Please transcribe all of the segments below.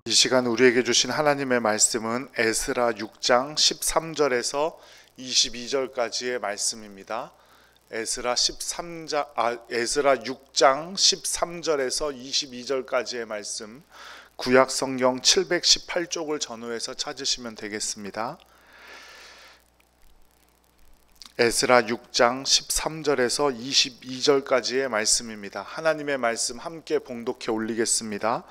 이 시간 우리에게 주신 하나님의 말씀은 에스라 6장 13절에서 22절까지의 말씀입니다. 에스라 6장 13절에서 22절까지의 말씀, 구약 성경 718쪽을 전후해서 찾으시면 되겠습니다. 에스라 6장 13절에서 22절까지의 말씀입니다. 하나님의 말씀 함께 봉독해 올리겠습니다.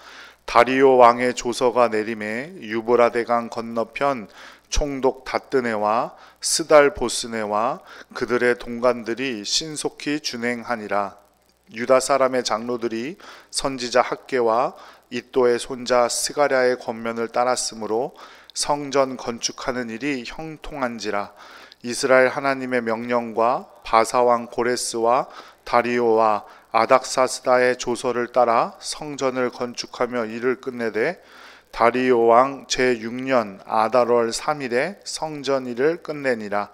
다리오 왕의 조서가 내림에 유브라데강 건너편 총독 다뜨네와 스달 보스네와 그들의 동관들이 신속히 준행하니라. 유다 사람의 장로들이 선지자 학개와 이또의 손자 스가랴의 권면을 따랐으므로 성전 건축하는 일이 형통한지라. 이스라엘 하나님의 명령과 바사왕 고레스와 다리오와 아닥사스다의 조서를 따라 성전을 건축하며 일을 끝내되 다리오 왕 제6년 아달월 3일에 성전 일을 끝내니라.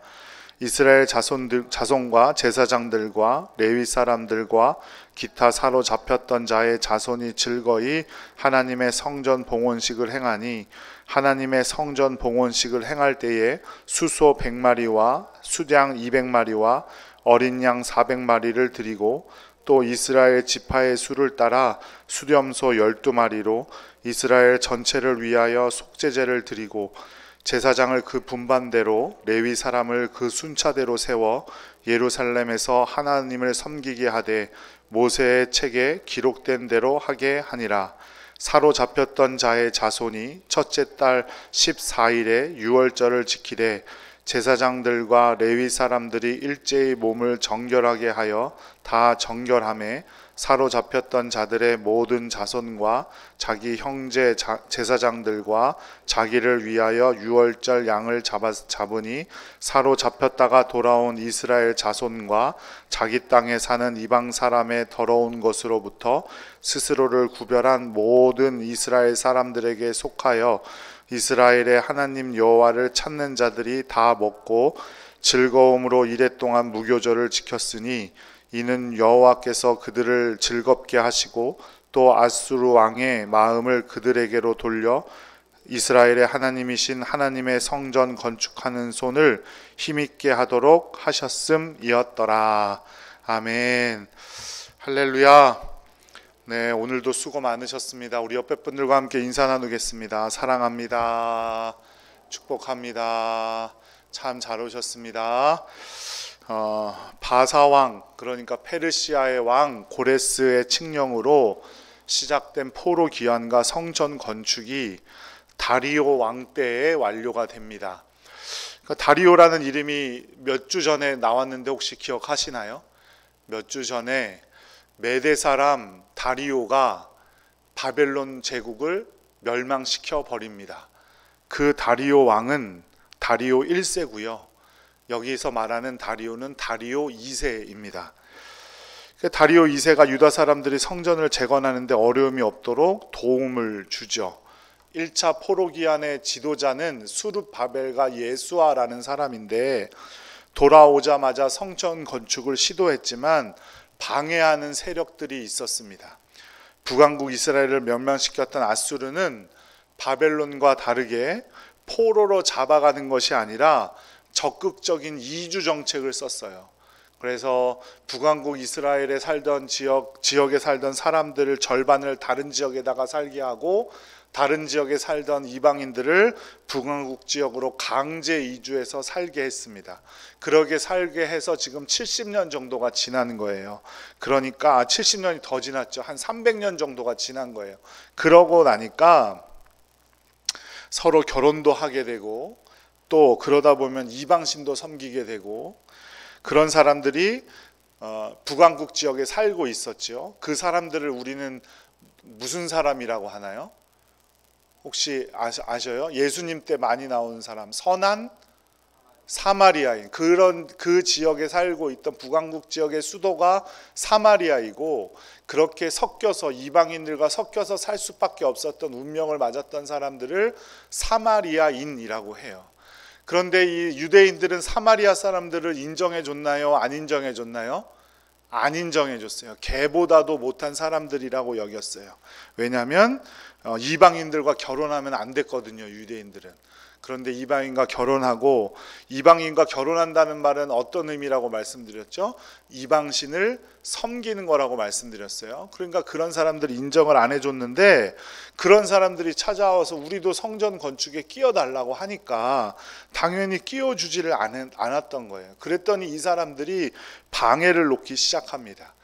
이스라엘 자손과 제사장들과 레위 사람들과 기타 사로잡혔던 자의 자손이 즐거이 하나님의 성전 봉헌식을 행하니, 하나님의 성전 봉헌식을 행할 때에 수소 100마리와 수량 200마리와 어린 양 400마리를 드리고, 또 이스라엘 지파의 수를 따라 수렴소 12마리로 이스라엘 전체를 위하여 속죄제를 드리고, 제사장을 그 분반대로 레위 사람을 그 순차대로 세워 예루살렘에서 하나님을 섬기게 하되 모세의 책에 기록된 대로 하게 하니라. 사로잡혔던 자의 자손이 첫째 달 14일에 유월절을 지키되 제사장들과 레위 사람들이 일제히 몸을 정결하게 하여 다 정결하매 사로잡혔던 자들의 모든 자손과 자기 형제 제사장들과 자기를 위하여 유월절 양을 잡으니, 사로잡혔다가 돌아온 이스라엘 자손과 자기 땅에 사는 이방 사람의 더러운 것으로부터 스스로를 구별한 모든 이스라엘 사람들에게 속하여 이스라엘의 하나님 여호와를 찾는 자들이 다 먹고 즐거움으로 이랫동안 무교절을 지켰으니, 이는 여호와께서 그들을 즐겁게 하시고 또 아수르 왕의 마음을 그들에게로 돌려 이스라엘의 하나님이신 하나님의 성전 건축하는 손을 힘있게 하도록 하셨음이었더라. 아멘. 할렐루야. 네, 오늘도 수고 많으셨습니다. 우리 옆에 분들과 함께 인사 나누겠습니다. 사랑합니다. 축복합니다. 참 잘 오셨습니다. 바사왕, 그러니까 페르시아의 왕 고레스의 칙령으로 시작된 포로 기환과 성전 건축이 다리오 왕 때에 완료가 됩니다. 그러니까 다리오라는 이름이 몇 주 전에 나왔는데 혹시 기억하시나요? 몇 주 전에 메대 사람 다리오가 바벨론 제국을 멸망시켜 버립니다. 그 다리오 왕은 다리오 1세고요. 여기서 말하는 다리오는 다리오 2세입니다. 다리오 2세가 유다 사람들이 성전을 재건하는데 어려움이 없도록 도움을 주죠. 1차 포로기한의 지도자는 수룹바벨과 예수아라는 사람인데, 돌아오자마자 성전 건축을 시도했지만 방해하는 세력들이 있었습니다. 북왕국 이스라엘을 멸망시켰던 아수르는 바벨론과 다르게 포로로 잡아가는 것이 아니라 적극적인 이주 정책을 썼어요. 그래서 북왕국 이스라엘에 살던 지역에 살던 사람들을 절반을 다른 지역에다가 살게 하고, 다른 지역에 살던 이방인들을 북왕국 지역으로 강제 이주해서 살게 했습니다. 그러게 살게 해서 지금 70년 정도가 지난 거예요. 그러니까 70년이 더 지났죠. 한 300년 정도가 지난 거예요. 그러고 나니까 서로 결혼도 하게 되고, 또 그러다 보면 이방신도 섬기게 되고, 그런 사람들이 북왕국 지역에 살고 있었죠. 그 사람들을 우리는 무슨 사람이라고 하나요? 혹시 아셔요? 예수님 때 많이 나온 사람, 선한 사마리아인. 그 지역에 살고 있던 북왕국 지역의 수도가 사마리아이고, 그렇게 섞여서 이방인들과 섞여서 살 수밖에 없었던 운명을 맞았던 사람들을 사마리아인이라고 해요. 그런데 이 유대인들은 사마리아 사람들을 인정해 줬나요? 안 인정해 줬나요? 안 인정해 줬어요. 개보다도 못한 사람들이라고 여겼어요. 왜냐하면 이방인들과 결혼하면 안 됐거든요, 유대인들은. 그런데 이방인과 결혼하고, 이방인과 결혼한다는 말은 어떤 의미라고 말씀드렸죠? 이방신을 섬기는 거라고 말씀드렸어요. 그러니까 그런 사람들이 인정을 안 해줬는데, 그런 사람들이 찾아와서 우리도 성전 건축에 끼워달라고 하니까 당연히 끼워주지를 않았던 거예요. 그랬더니 이 사람들이 방해를 놓기 시작합니다.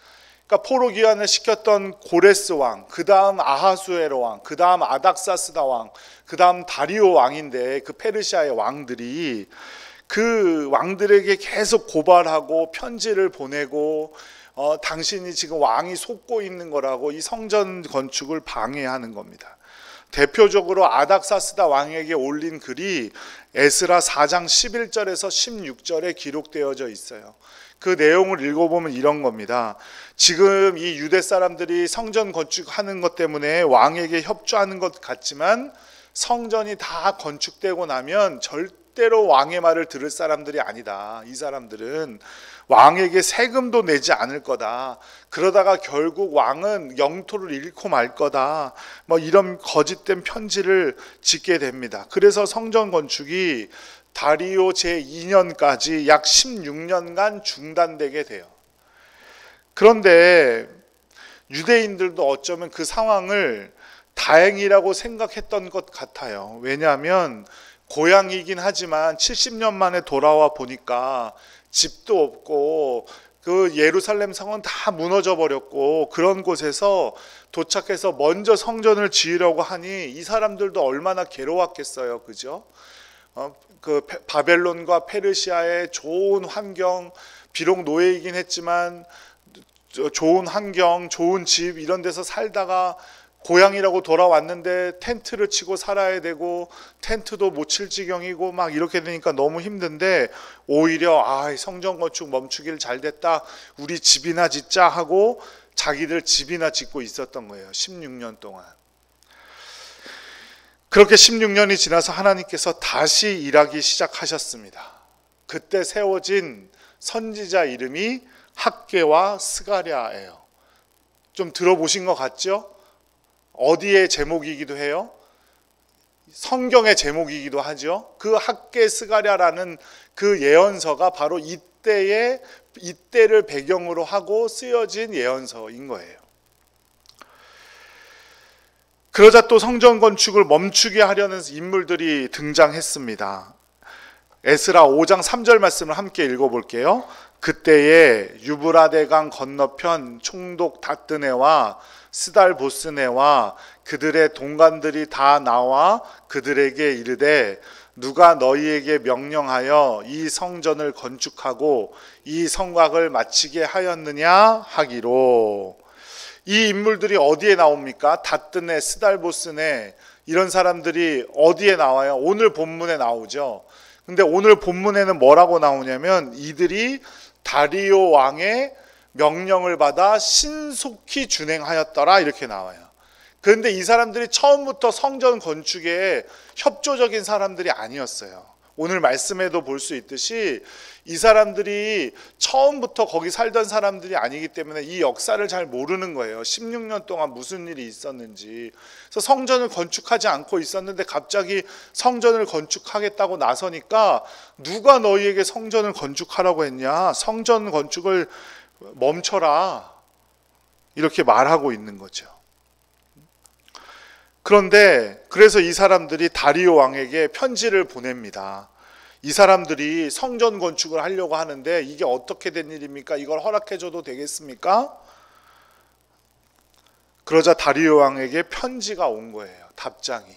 그러니까 포로 귀환을 시켰던 고레스 왕, 그 다음 아하수에로 왕, 그 다음 아닥사스다 왕, 그 다음 다리오 왕인데, 그 페르시아의 왕들이 그 왕들에게 계속 고발하고 편지를 보내고 당신이 지금 왕이 속고 있는 거라고 이 성전 건축을 방해하는 겁니다. 대표적으로 아닥사스다 왕에게 올린 글이 에스라 4장 11절에서 16절에 기록되어져 있어요. 그 내용을 읽어보면 이런 겁니다. 지금 이 유대 사람들이 성전 건축하는 것 때문에 왕에게 협조하는 것 같지만 성전이 다 건축되고 나면 절대로 왕의 말을 들을 사람들이 아니다. 이 사람들은 왕에게 세금도 내지 않을 거다. 그러다가 결국 왕은 영토를 잃고 말 거다. 뭐 이런 거짓된 편지를 짓게 됩니다. 그래서 성전 건축이 다리오 제2년까지 약 16년간 중단되게 돼요. 그런데 유대인들도 어쩌면 그 상황을 다행이라고 생각했던 것 같아요. 왜냐하면 고향이긴 하지만 70년 만에 돌아와 보니까 집도 없고 그 예루살렘 성은 다 무너져 버렸고, 그런 곳에서 도착해서 먼저 성전을 지으려고 하니 이 사람들도 얼마나 괴로웠겠어요. 그죠? 그 바벨론과 페르시아의 좋은 환경, 비록 노예이긴 했지만 좋은 환경, 좋은 집 이런 데서 살다가 고향이라고 돌아왔는데 텐트를 치고 살아야 되고 텐트도 못 칠 지경이고 막 이렇게 되니까 너무 힘든데, 오히려 성전 건축 멈추길 잘됐다, 우리 집이나 짓자 하고 자기들 집이나 짓고 있었던 거예요. 16년 동안. 그렇게 16년이 지나서 하나님께서 다시 일하기 시작하셨습니다. 그때 세워진 선지자 이름이 학개와 스가랴예요. 좀 들어보신 것 같죠? 어디의 제목이기도 해요? 성경의 제목이기도 하죠. 그 학개 스가랴라는 그 예언서가 바로 이때를 배경으로 하고 쓰여진 예언서인 거예요. 그러자 또 성전 건축을 멈추게 하려는 인물들이 등장했습니다. 에스라 5장 3절 말씀을 함께 읽어볼게요. 그때에 유브라데강 건너편 총독 다뜨네와 스달보스네와 그들의 동관들이 다 나와 그들에게 이르되, 누가 너희에게 명령하여 이 성전을 건축하고 이 성곽을 마치게 하였느냐 하기로. 이 인물들이 어디에 나옵니까? 다뜨네, 스달보스네, 이런 사람들이 어디에 나와요? 오늘 본문에 나오죠. 근데 오늘 본문에는 뭐라고 나오냐면, 이들이 다리오 왕의 명령을 받아 신속히 준행하였더라, 이렇게 나와요. 그런데 이 사람들이 처음부터 성전 건축에 협조적인 사람들이 아니었어요. 오늘 말씀에도 볼 수 있듯이 이 사람들이 처음부터 거기 살던 사람들이 아니기 때문에 이 역사를 잘 모르는 거예요. 16년 동안 무슨 일이 있었는지. 그래서 성전을 건축하지 않고 있었는데 갑자기 성전을 건축하겠다고 나서니까, 누가 너희에게 성전을 건축하라고 했냐? 성전 건축을 멈춰라, 이렇게 말하고 있는 거죠. 그런데 그래서 이 사람들이 다리오 왕에게 편지를 보냅니다. 이 사람들이 성전 건축을 하려고 하는데 이게 어떻게 된 일입니까? 이걸 허락해줘도 되겠습니까? 그러자 다리오 왕에게 편지가 온 거예요. 답장이.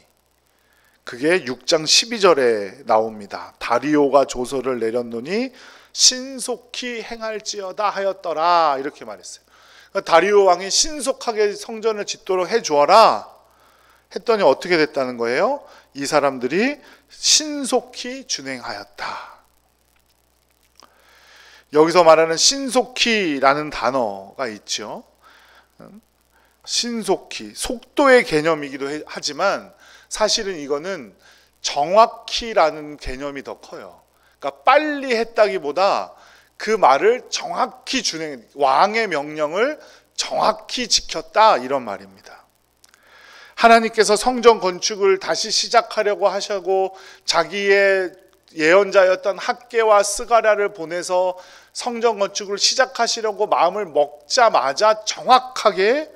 그게 6장 12절에 나옵니다. 다리오가 조서를 내렸노니 신속히 행할지어다 하였더라, 이렇게 말했어요. 그러니까 다리오 왕이 신속하게 성전을 짓도록 해주어라 했더니 어떻게 됐다는 거예요? 이 사람들이 신속히 준행하였다. 여기서 말하는 신속히라는 단어가 있죠. 신속히, 속도의 개념이기도 하지만 사실은 이거는 정확히라는 개념이 더 커요. 그러니까 빨리 했다기보다 그 말을 정확히 왕의 명령을 정확히 지켰다, 이런 말입니다. 하나님께서 성전 건축을 다시 시작하려고 하시고 자기의 예언자였던 학개와 스가랴를 보내서 성전 건축을 시작하시려고 마음을 먹자마자 정확하게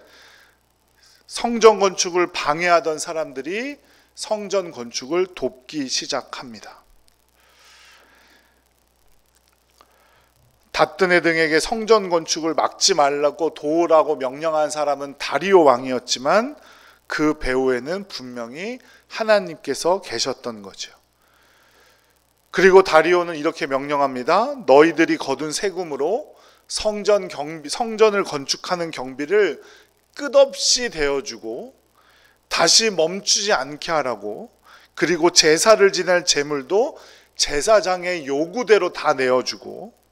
성전 건축을 방해하던 사람들이 성전 건축을 돕기 시작합니다. 닷드네 등에게 성전 건축을 막지 말라고 도우라고 명령한 사람은 다리오 왕이었지만 그 배후에는 분명히 하나님께서 계셨던 거죠. 그리고 다리오는 이렇게 명령합니다. 너희들이 거둔 세금으로 성전을 건축하는 경비를 끝없이 대어주고 다시 멈추지 않게 하라고, 그리고 제사를 지낼 제물도 제사장의 요구대로 다 내어주고,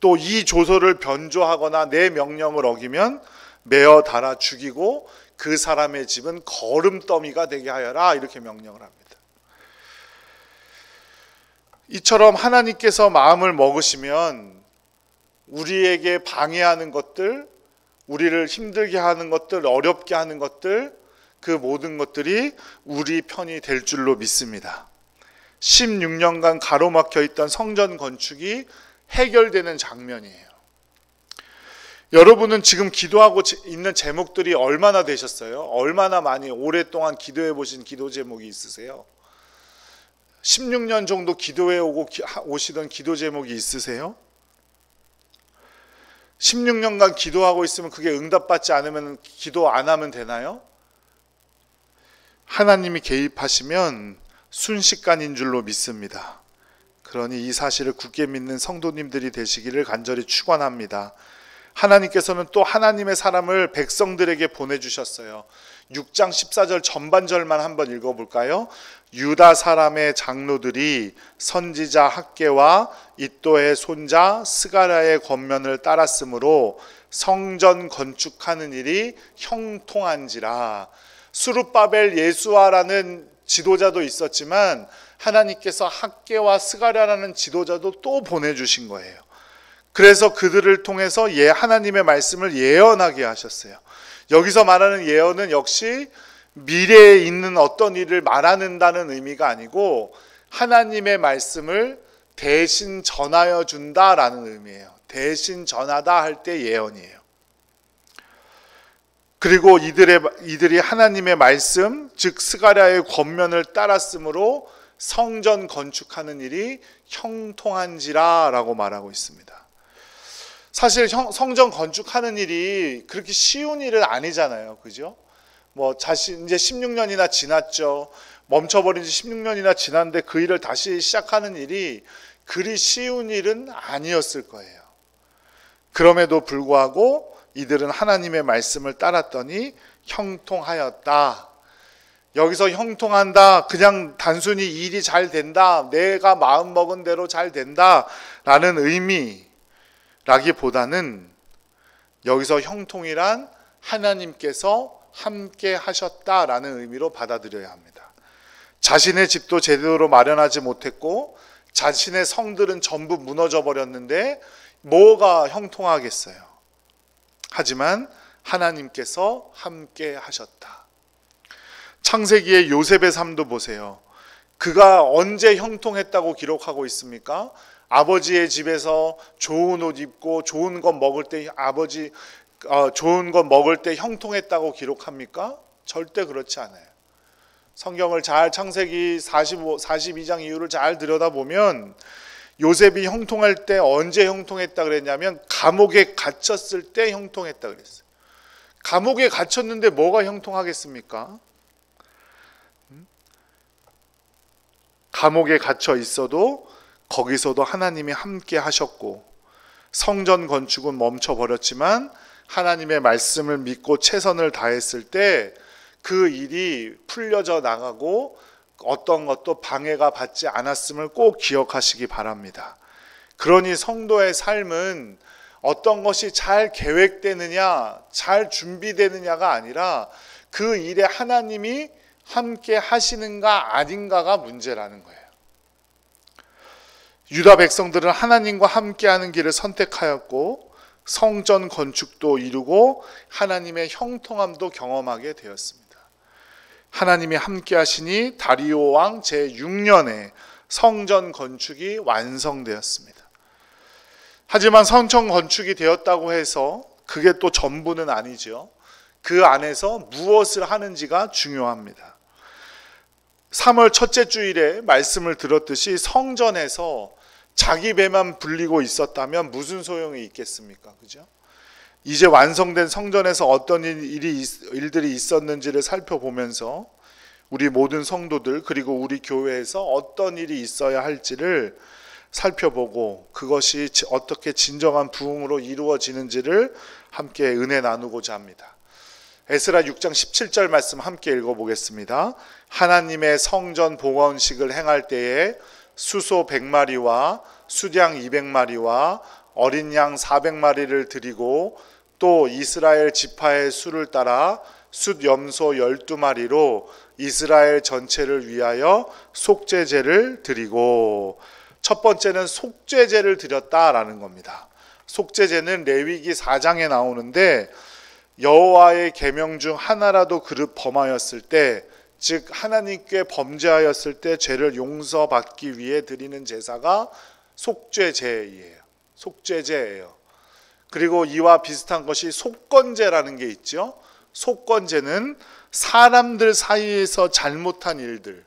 또 이 조서를 변조하거나 내 명령을 어기면 매어 달아 죽이고 그 사람의 집은 거름더미가 되게 하여라, 이렇게 명령을 합니다. 이처럼 하나님께서 마음을 먹으시면 우리에게 방해하는 것들, 우리를 힘들게 하는 것들, 어렵게 하는 것들, 그 모든 것들이 우리 편이 될 줄로 믿습니다. 16년간 가로막혀 있던 성전 건축이 해결되는 장면이에요. 여러분은 지금 기도하고 있는 제목들이 얼마나 되셨어요? 얼마나 많이 오랫동안 기도해 보신 기도 제목이 있으세요? 16년 정도 기도해 오시던 기도 제목이 있으세요? 16년간 기도하고 있으면 그게 응답받지 않으면 기도 안 하면 되나요? 하나님이 개입하시면 순식간인 줄로 믿습니다. 그러니 이 사실을 굳게 믿는 성도님들이 되시기를 간절히 축원합니다. 하나님께서는 또 하나님의 사람을 백성들에게 보내주셨어요. 6장 14절 전반절만 한번 읽어볼까요? 유다 사람의 장로들이 선지자 학개와 이도의 손자 스가랴의 권면을 따랐으므로 성전 건축하는 일이 형통한지라. 수룹바벨 예수아라는 지도자도 있었지만 하나님께서 학개와 스가랴라는 지도자도 또 보내주신 거예요. 그래서 그들을 통해서 하나님의 말씀을 예언하게 하셨어요. 여기서 말하는 예언은 역시 미래에 있는 어떤 일을 말하는다는 의미가 아니고 하나님의 말씀을 대신 전하여 준다라는 의미예요. 대신 전하다 할 때 예언이에요. 그리고 이들이 하나님의 말씀, 즉 스가랴의 권면을 따랐으므로 성전 건축하는 일이 형통한지라 라고 말하고 있습니다. 사실 성전 건축하는 일이 그렇게 쉬운 일은 아니잖아요. 그죠? 이제 16년이나 지났죠. 멈춰버린 지 16년이나 지났는데 그 일을 다시 시작하는 일이 그리 쉬운 일은 아니었을 거예요. 그럼에도 불구하고 이들은 하나님의 말씀을 따랐더니 형통하였다. 여기서 형통한다, 그냥 단순히 일이 잘 된다, 내가 마음먹은 대로 잘 된다 라는 의미라기보다는 여기서 형통이란 하나님께서 함께 하셨다라는 의미로 받아들여야 합니다. 자신의 집도 제대로 마련하지 못했고 자신의 성들은 전부 무너져 버렸는데 뭐가 형통하겠어요? 하지만 하나님께서 함께 하셨다. 창세기의 요셉의 삶도 보세요. 그가 언제 형통했다고 기록하고 있습니까? 아버지의 집에서 좋은 옷 입고 좋은 것 먹을 때 좋은 것 먹을 때 형통했다고 기록합니까? 절대 그렇지 않아요. 성경을 잘 창세기 42장 이후를 잘 들여다보면 요셉이 형통할 때 언제 형통했다 그랬냐면 감옥에 갇혔을 때 형통했다 그랬어요. 감옥에 갇혔는데 뭐가 형통하겠습니까? 감옥에 갇혀 있어도 거기서도 하나님이 함께 하셨고 성전 건축은 멈춰버렸지만 하나님의 말씀을 믿고 최선을 다했을 때 그 일이 풀려져 나가고 어떤 것도 방해가 받지 않았음을 꼭 기억하시기 바랍니다. 그러니 성도의 삶은 어떤 것이 잘 계획되느냐, 잘 준비되느냐가 아니라 그 일에 하나님이 함께 하시는가 아닌가가 문제라는 거예요. 유다 백성들은 하나님과 함께하는 길을 선택하였고 성전 건축도 이루고 하나님의 형통함도 경험하게 되었습니다. 하나님이 함께하시니 다리오 왕 제6년에 성전 건축이 완성되었습니다. 하지만 성전 건축이 되었다고 해서 그게 또 전부는 아니죠. 그 안에서 무엇을 하는지가 중요합니다. 3월 첫째 주일에 말씀을 들었듯이 성전에서 자기 배만 불리고 있었다면 무슨 소용이 있겠습니까? 그죠? 이제 완성된 성전에서 어떤 일들이 있었는지를 살펴보면서 우리 모든 성도들 그리고 우리 교회에서 어떤 일이 있어야 할지를 살펴보고 그것이 어떻게 진정한 부흥으로 이루어지는지를 함께 은혜 나누고자 합니다. 에스라 6장 17절 말씀 함께 읽어보겠습니다. 하나님의 성전 봉헌식을 행할 때에 수소 100마리와 수양 200마리와 어린 양 400마리를 드리고 또 이스라엘 지파의 수를 따라 숫염소 12마리로 이스라엘 전체를 위하여 속죄제를 드리고, 첫 번째는 속죄제를 드렸다라는 겁니다. 속죄제는 레위기 4장에 나오는데 여호와의 계명 중 하나라도 그릇 범하였을 때, 즉 하나님께 범죄하였을 때 죄를 용서받기 위해 드리는 제사가 속죄제예요. 속죄제예요. 그리고 이와 비슷한 것이 속건제라는 게 있죠. 속건제는 사람들 사이에서 잘못한 일들,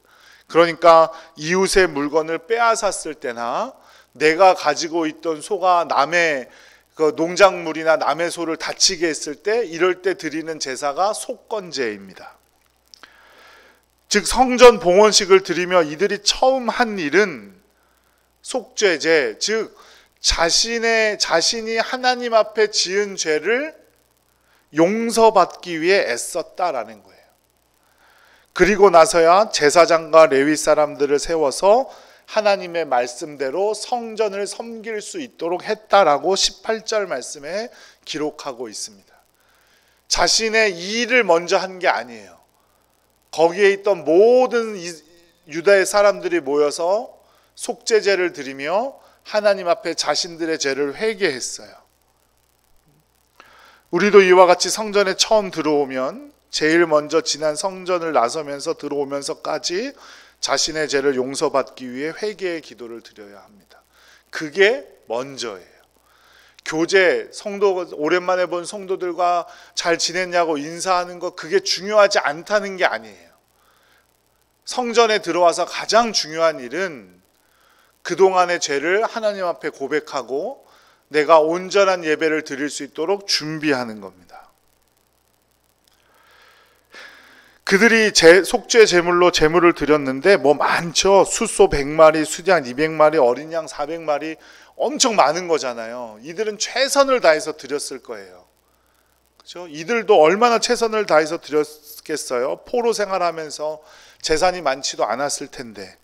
그러니까 이웃의 물건을 빼앗았을 때나 내가 가지고 있던 소가 남의 그 농작물이나 남의 소를 다치게 했을 때, 이럴 때 드리는 제사가 속건제입니다. 즉 성전 봉헌식을 드리며 이들이 처음 한 일은 속죄제, 즉 자신이 하나님 앞에 지은 죄를 용서받기 위해 애썼다라는 거예요. 그리고 나서야 제사장과 레위 사람들을 세워서 하나님의 말씀대로 성전을 섬길 수 있도록 했다라고 18절 말씀에 기록하고 있습니다. 자신의 일을 먼저 한 게 아니에요. 거기에 있던 모든 유다의 사람들이 모여서 속죄제를 드리며 하나님 앞에 자신들의 죄를 회개했어요. 우리도 이와 같이 성전에 처음 들어오면 제일 먼저 지난 성전을 나서면서 들어오면서까지 자신의 죄를 용서받기 위해 회개의 기도를 드려야 합니다. 그게 먼저예요. 교제, 성도 오랜만에 본 성도들과 잘 지냈냐고 인사하는 것, 그게 중요하지 않다는 게 아니에요. 성전에 들어와서 가장 중요한 일은 그동안의 죄를 하나님 앞에 고백하고 내가 온전한 예배를 드릴 수 있도록 준비하는 겁니다. 그들이 속죄 제물로 제물을 드렸는데 뭐 많죠. 숫소 100마리, 수양 200마리, 어린 양 400마리, 엄청 많은 거잖아요. 이들은 최선을 다해서 드렸을 거예요. 그렇죠? 이들도 얼마나 최선을 다해서 드렸겠어요. 포로 생활하면서 재산이 많지도 않았을 텐데,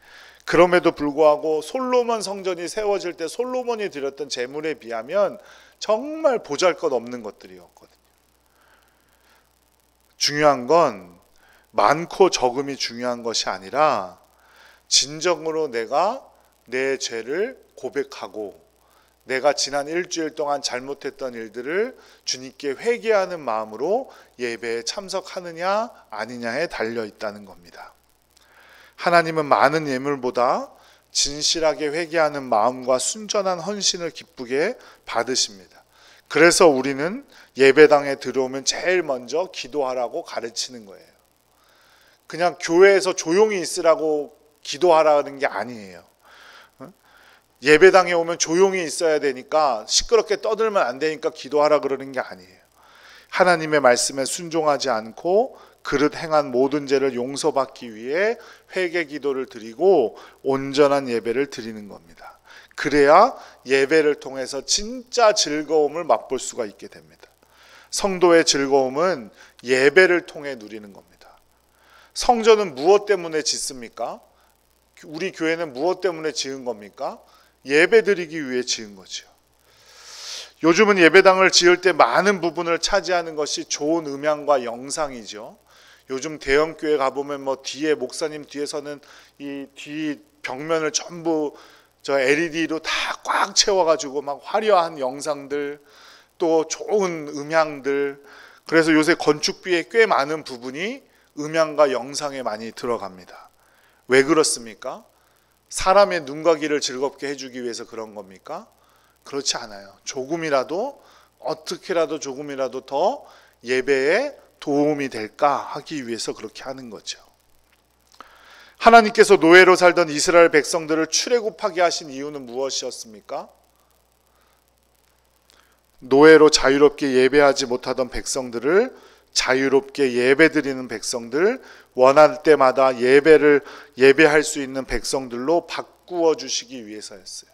그럼에도 불구하고 솔로몬 성전이 세워질 때 솔로몬이 드렸던 제물에 비하면 정말 보잘것없는 것들이었거든요. 중요한 건 많고 적음이 중요한 것이 아니라 진정으로 내가 내 죄를 고백하고 내가 지난 일주일 동안 잘못했던 일들을 주님께 회개하는 마음으로 예배에 참석하느냐 아니냐에 달려 있다는 겁니다. 하나님은 많은 예물보다 진실하게 회개하는 마음과 순전한 헌신을 기쁘게 받으십니다. 그래서 우리는 예배당에 들어오면 제일 먼저 기도하라고 가르치는 거예요. 그냥 교회에서 조용히 있으라고 기도하라는 게 아니에요. 예배당에 오면 조용히 있어야 되니까, 시끄럽게 떠들면 안 되니까 기도하라 그러는 게 아니에요. 하나님의 말씀에 순종하지 않고 그릇 행한 모든 죄를 용서받기 위해 회개 기도를 드리고 온전한 예배를 드리는 겁니다. 그래야 예배를 통해서 진짜 즐거움을 맛볼 수가 있게 됩니다. 성도의 즐거움은 예배를 통해 누리는 겁니다. 성전은 무엇 때문에 짓습니까? 우리 교회는 무엇 때문에 지은 겁니까? 예배 드리기 위해 지은 거죠. 요즘은 예배당을 지을 때 많은 부분을 차지하는 것이 좋은 음향과 영상이죠. 요즘 대형교회 가보면 뒤에 목사님 뒤에서는 이 뒤 벽면을 전부 저 LED로 다 꽉 채워가지고 막 화려한 영상들, 또 좋은 음향들, 그래서 요새 건축비의 꽤 많은 부분이 음향과 영상에 많이 들어갑니다. 왜 그렇습니까? 사람의 눈과 귀를 즐겁게 해주기 위해서 그런 겁니까? 그렇지 않아요. 조금이라도, 어떻게라도 조금이라도 더 예배에 도움이 될까 하기 위해서 그렇게 하는 거죠. 하나님께서 노예로 살던 이스라엘 백성들을 출애굽하게 하신 이유는 무엇이었습니까? 노예로 자유롭게 예배하지 못하던 백성들을 자유롭게 예배드리는 백성들, 원할 때마다 예배할 수 있는 백성들로 바꾸어 주시기 위해서였어요.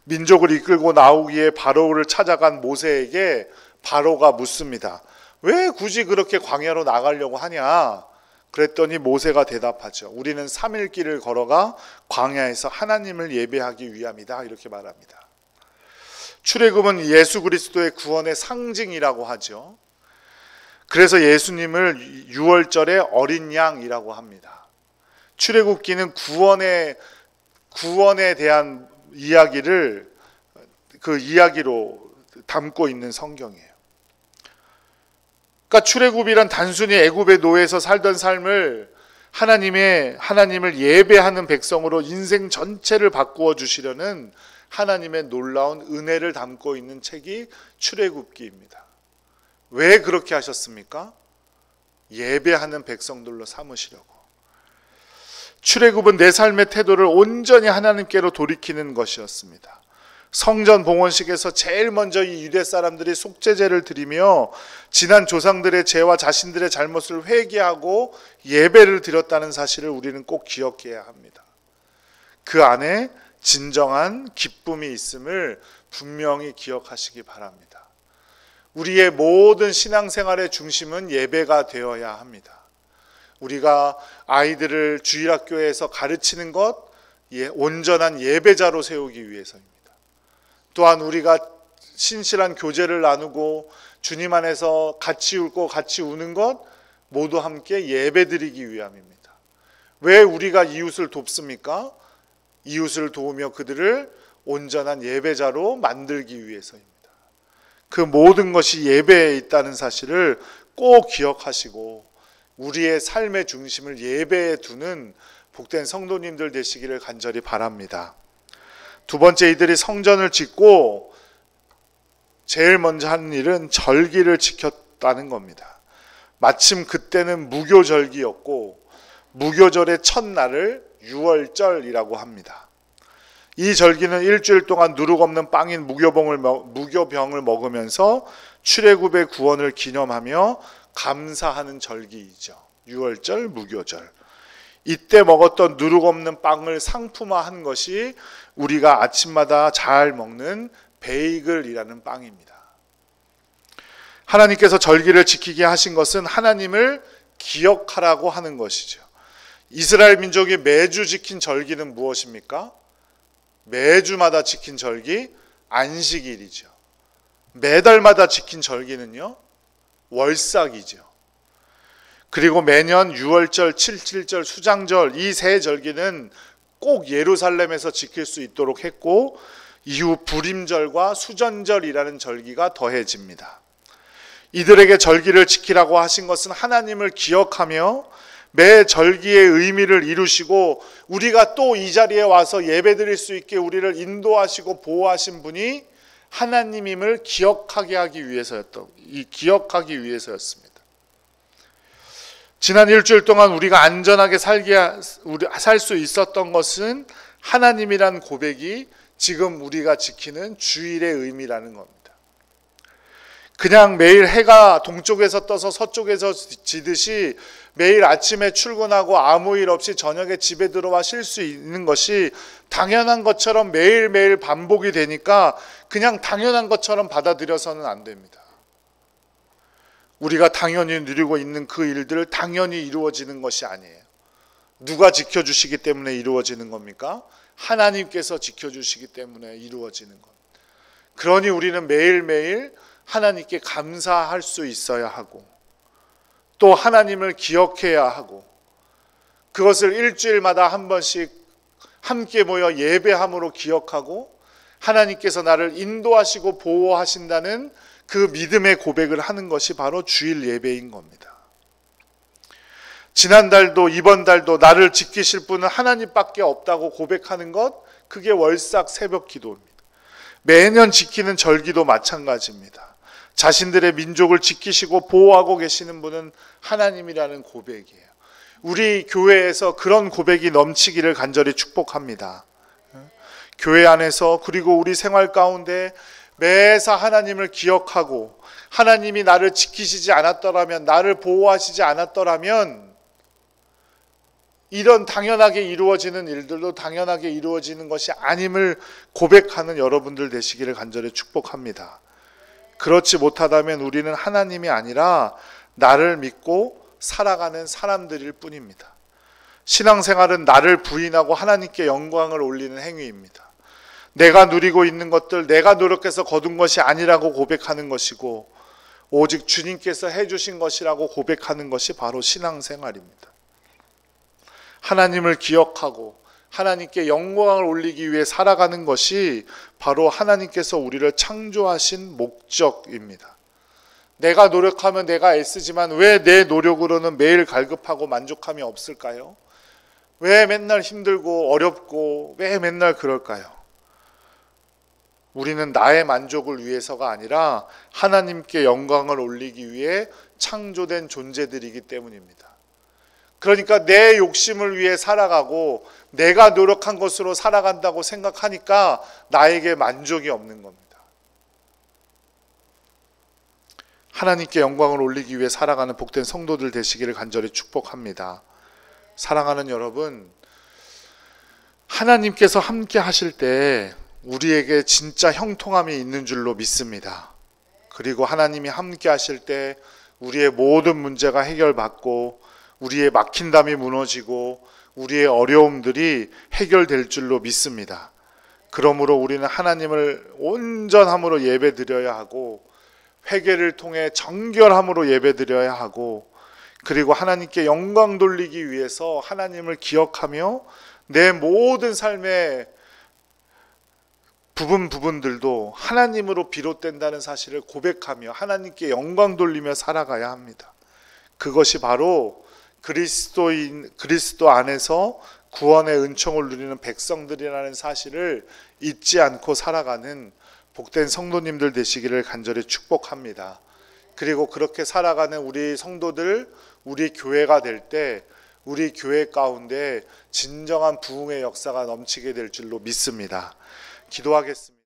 민족을 이끌고 나오기에 바로를 찾아간 모세에게 바로가 묻습니다. 왜 굳이 그렇게 광야로 나가려고 하냐? 그랬더니 모세가 대답하죠. 우리는 3일 길을 걸어가 광야에서 하나님을 예배하기 위함이다. 이렇게 말합니다. 출애굽은 예수 그리스도의 구원의 상징이라고 하죠. 그래서 예수님을 6월절에 어린 양이라고 합니다. 출애굽기는 구원에 대한 이야기를 그 이야기로 담고 있는 성경이에요. 그러니까 출애굽이란 단순히 애굽의 노예에서 살던 삶을 하나님을 예배하는 백성으로 인생 전체를 바꾸어 주시려는 하나님의 놀라운 은혜를 담고 있는 책이 출애굽기입니다. 왜 그렇게 하셨습니까? 예배하는 백성들로 삼으시려고. 출애굽은 내 삶의 태도를 온전히 하나님께로 돌이키는 것이었습니다. 성전 봉헌식에서 제일 먼저 이 유대 사람들이 속죄제를 드리며 지난 조상들의 죄와 자신들의 잘못을 회개하고 예배를 드렸다는 사실을 우리는 꼭 기억해야 합니다. 그 안에 진정한 기쁨이 있음을 분명히 기억하시기 바랍니다. 우리의 모든 신앙생활의 중심은 예배가 되어야 합니다. 우리가 아이들을 주일학교에서 가르치는 것, 온전한 예배자로 세우기 위해서입니다. 또한 우리가 신실한 교제를 나누고 주님 안에서 같이 웃고 같이 우는 것 모두 함께 예배드리기 위함입니다. 왜 우리가 이웃을 돕습니까? 이웃을 도우며 그들을 온전한 예배자로 만들기 위해서입니다. 그 모든 것이 예배에 있다는 사실을 꼭 기억하시고 우리의 삶의 중심을 예배에 두는 복된 성도님들 되시기를 간절히 바랍니다. 두 번째, 이들이 성전을 짓고 제일 먼저 하는 일은 절기를 지켰다는 겁니다. 마침 그때는 무교절기였고 무교절의 첫날을 유월절이라고 합니다. 이 절기는 일주일 동안 누룩 없는 빵인 무교병을 먹으면서 출애굽의 구원을 기념하며 감사하는 절기이죠. 유월절, 무교절. 이때 먹었던 누룩 없는 빵을 상품화한 것이 우리가 아침마다 잘 먹는 베이글이라는 빵입니다. 하나님께서 절기를 지키게 하신 것은 하나님을 기억하라고 하는 것이죠. 이스라엘 민족이 매주 지킨 절기는 무엇입니까? 매주마다 지킨 절기, 안식일이죠. 매달마다 지킨 절기는요, 월삭이죠. 그리고 매년 6월절, 7.7절, 수장절 이 세 절기는 꼭 예루살렘에서 지킬 수 있도록 했고 이후 불임절과 수전절이라는 절기가 더해집니다. 이들에게 절기를 지키라고 하신 것은 하나님을 기억하며 매 절기의 의미를 이루시고 우리가 또 이 자리에 와서 예배드릴 수 있게 우리를 인도하시고 보호하신 분이 하나님임을 기억하기 위해서였습니다. 지난 일주일 동안 우리가 안전하게 살 수 있었던 것은 하나님이란 고백이 지금 우리가 지키는 주일의 의미라는 겁니다. 그냥 매일 해가 동쪽에서 떠서 서쪽에서 지듯이 매일 아침에 출근하고 아무 일 없이 저녁에 집에 들어와 쉴 수 있는 것이 당연한 것처럼 매일매일 반복이 되니까 그냥 당연한 것처럼 받아들여서는 안 됩니다. 우리가 당연히 누리고 있는 그 일들 당연히 이루어지는 것이 아니에요. 누가 지켜주시기 때문에 이루어지는 겁니까? 하나님께서 지켜주시기 때문에 이루어지는 것. 그러니 우리는 매일매일 하나님께 감사할 수 있어야 하고 또 하나님을 기억해야 하고 그것을 일주일마다 한 번씩 함께 모여 예배함으로 기억하고 하나님께서 나를 인도하시고 보호하신다는 그 믿음의 고백을 하는 것이 바로 주일 예배인 겁니다. 지난달도 이번 달도 나를 지키실 분은 하나님밖에 없다고 고백하는 것, 그게 월삭 새벽 기도입니다. 매년 지키는 절기도 마찬가지입니다. 자신들의 민족을 지키시고 보호하고 계시는 분은 하나님이라는 고백이에요. 우리 교회에서 그런 고백이 넘치기를 간절히 축복합니다. 교회 안에서 그리고 우리 생활 가운데 매사 하나님을 기억하고 하나님이 나를 지키시지 않았더라면, 나를 보호하시지 않았더라면 이런 당연하게 이루어지는 일들도 당연하게 이루어지는 것이 아님을 고백하는 여러분들 되시기를 간절히 축복합니다. 그렇지 못하다면 우리는 하나님이 아니라 나를 믿고 살아가는 사람들일 뿐입니다. 신앙생활은 나를 부인하고 하나님께 영광을 올리는 행위입니다. 내가 누리고 있는 것들, 내가 노력해서 거둔 것이 아니라고 고백하는 것이고 오직 주님께서 해주신 것이라고 고백하는 것이 바로 신앙생활입니다. 하나님을 기억하고 하나님께 영광을 올리기 위해 살아가는 것이 바로 하나님께서 우리를 창조하신 목적입니다. 내가 노력하면 내가 애쓰지만 왜 내 노력으로는 매일 갈급하고 만족함이 없을까요? 왜 맨날 힘들고 어렵고 왜 맨날 그럴까요? 우리는 나의 만족을 위해서가 아니라 하나님께 영광을 올리기 위해 창조된 존재들이기 때문입니다. 그러니까 내 욕심을 위해 살아가고 내가 노력한 것으로 살아간다고 생각하니까 나에게 만족이 없는 겁니다. 하나님께 영광을 올리기 위해 살아가는 복된 성도들 되시기를 간절히 축복합니다. 사랑하는 여러분, 하나님께서 함께 하실 때 우리에게 진짜 형통함이 있는 줄로 믿습니다. 그리고 하나님이 함께 하실 때 우리의 모든 문제가 해결받고 우리의 막힌담이 무너지고 우리의 어려움들이 해결될 줄로 믿습니다. 그러므로 우리는 하나님을 온전함으로 예배드려야 하고 회개를 통해 정결함으로 예배드려야 하고 그리고 하나님께 영광 돌리기 위해서 하나님을 기억하며 내 모든 삶의 부분들도 하나님으로 비롯된다는 사실을 고백하며 하나님께 영광 돌리며 살아가야 합니다. 그것이 바로 그리스도 안에서 구원의 은총을 누리는 백성들이라는 사실을 잊지 않고 살아가는 복된 성도님들 되시기를 간절히 축복합니다. 그리고 그렇게 살아가는 우리 성도들, 우리 교회가 될 때 우리 교회 가운데 진정한 부흥의 역사가 넘치게 될 줄로 믿습니다. 기도하겠습니다.